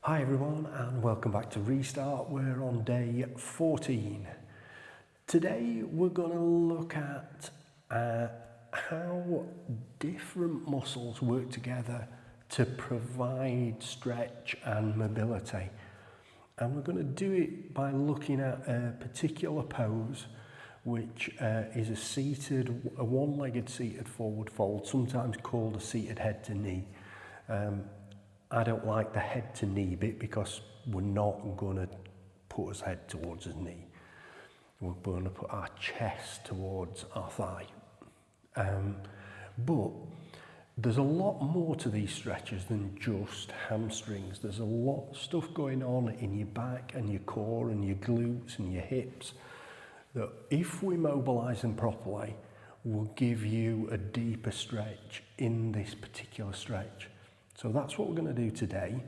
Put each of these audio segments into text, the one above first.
Hi everyone and welcome back to Restart. We're on day 14. Today we're going to look at how different muscles work together to provide stretch and mobility. And we're going to do it by looking at a particular pose which is a one-legged seated forward fold, sometimes called a seated head to knee. I don't like the head to knee bit because we're not going to put his head towards his knee. We're going to put our chest towards our thigh. But there's a lot more to these stretches than just hamstrings. There's a lot of stuff going on in your back and your core and your glutes and your hips that if we mobilise them properly will give you a deeper stretch in this particular stretch. So that's what we're going to do today.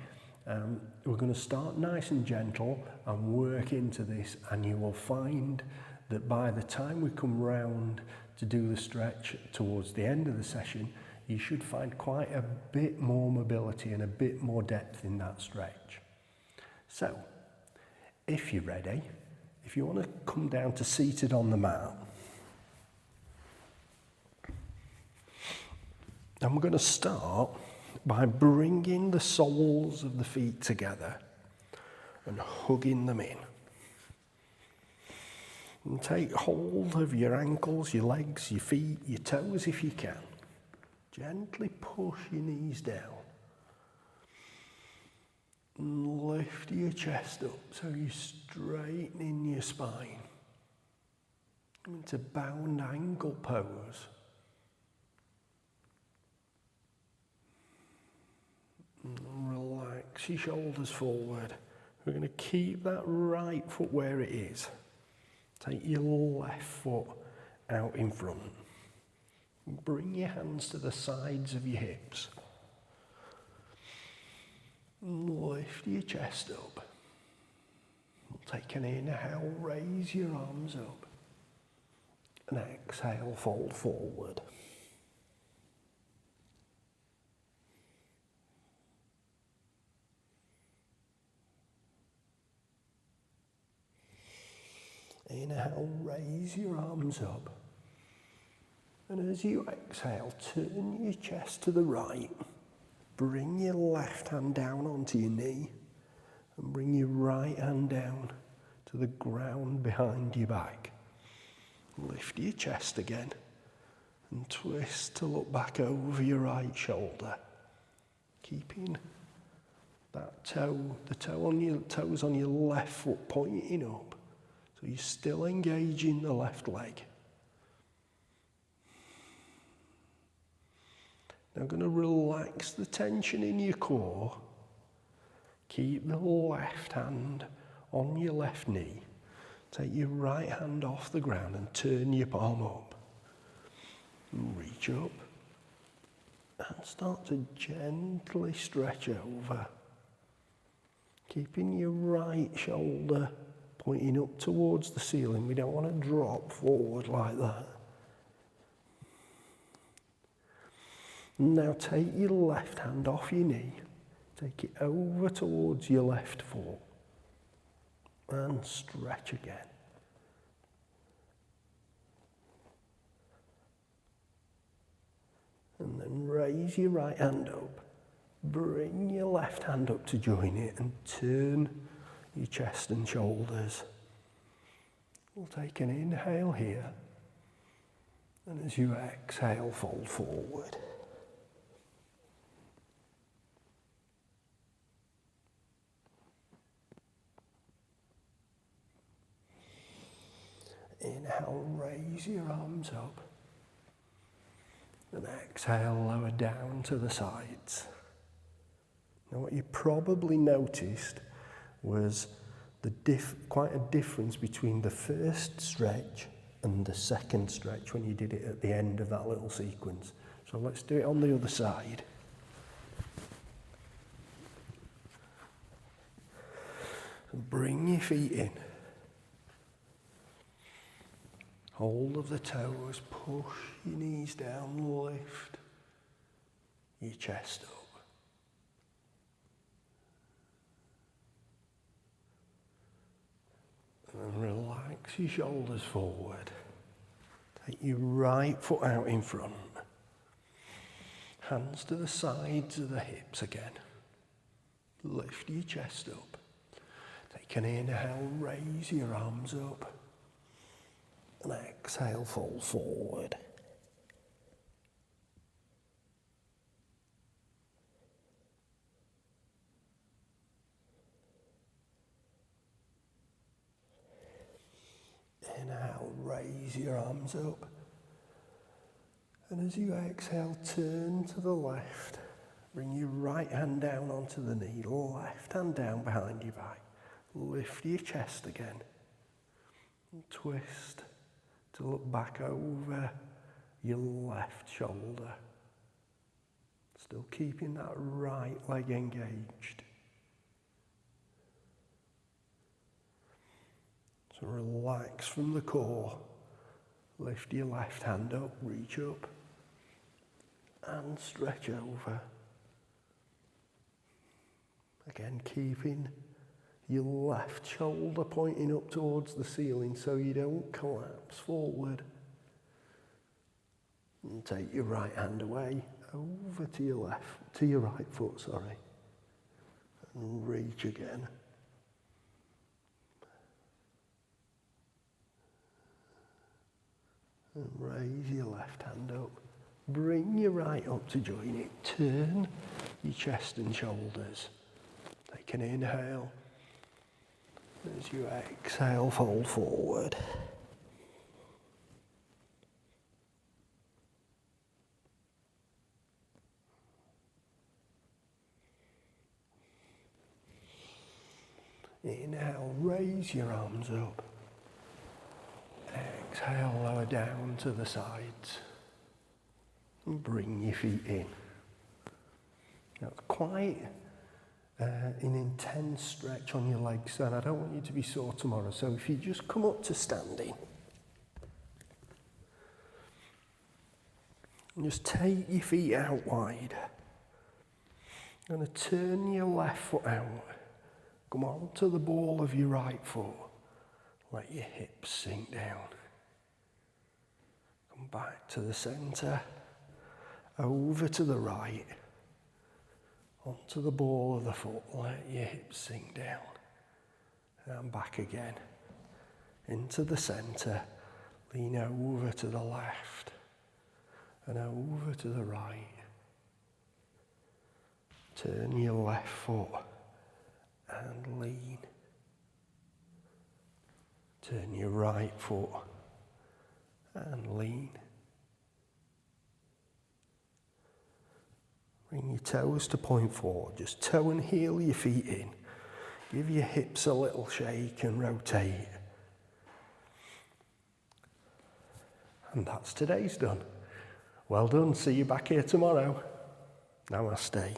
We're going to start nice and gentle and work into this, and you will find that by the time we come round to do the stretch towards the end of the session, you should find quite a bit more mobility and a bit more depth in that stretch. So, if you're ready, if you want to come down to seated on the mat, and we're going to start by bringing the soles of the feet together and hugging them in. And take hold of your ankles, your legs, your feet, your toes if you can. Gently push your knees down. And lift your chest up so you're straightening your spine. Come into bound ankle pose. Relax your shoulders forward. We're going to keep that right foot where it is. Take your left foot out in front. Bring your hands to the sides of your hips. Lift your chest up. Take an inhale, raise your arms up. And exhale, fold forward. Inhale, raise your arms up. And as you exhale, turn your chest to the right. Bring your left hand down onto your knee. And bring your right hand down to the ground behind your back. Lift your chest again. And twist to look back over your right shoulder. Keeping that the toes on your left foot pointing up. So you're still engaging the left leg. Now I'm going to relax the tension in your core. Keep the left hand on your left knee. Take your right hand off the ground and turn your palm up. And reach up. And start to gently stretch over. Keeping your right shoulder pointing up towards the ceiling. We don't want to drop forward like that. Now take your left hand off your knee. Take it over towards your left foot. And stretch again. And then raise your right hand up. Bring your left hand up to join it and turn your chest and shoulders. We'll take an inhale here. And as you exhale, fold forward. Inhale, raise your arms up. And exhale, lower down to the sides. Now what you probably noticed was quite a difference between the first stretch and the second stretch when you did it at the end of that little sequence. So let's do it on the other side. Bring your feet in. Hold of the toes, push your knees down, lift your chest up. relax your shoulders forward. Take your right foot out in front. Hands to the sides of the hips again. Lift your chest up. Take an inhale, raise your arms up. And exhale, fold forward. Inhale, raise your arms up. And as you exhale, turn to the left. Bring your right hand down onto the knee, left hand down behind your back. Lift your chest again. And twist to look back over your left shoulder. Still keeping that right leg engaged. So relax from the core. Lift your left hand up, reach up, and stretch over. Again, keeping your left shoulder pointing up towards the ceiling so you don't collapse forward. And take your right hand away, over to your right foot, and reach again. And raise your left hand up. Bring your right up to join it. Turn your chest and shoulders. Take an inhale. As you exhale, fold forward. Inhale, raise your arms up. Exhale, lower down to the sides. And bring your feet in. Now, it's quite an intense stretch on your legs, and I don't want you to be sore tomorrow. So if you just come up to standing, and just take your feet out wide. You're going to turn your left foot out. Come on to the ball of your right foot. Let your hips sink down. Come back to the centre. Over to the right. Onto the ball of the foot. Let your hips sink down. And back again. Into the centre. Lean over to the left. And over to the right. Turn your left foot. And lean. Turn your right foot and lean. Bring your toes to point forward. Just toe and heel your feet in. Give your hips a little shake and rotate. And that's today's done. Well done. See you back here tomorrow. Namaste.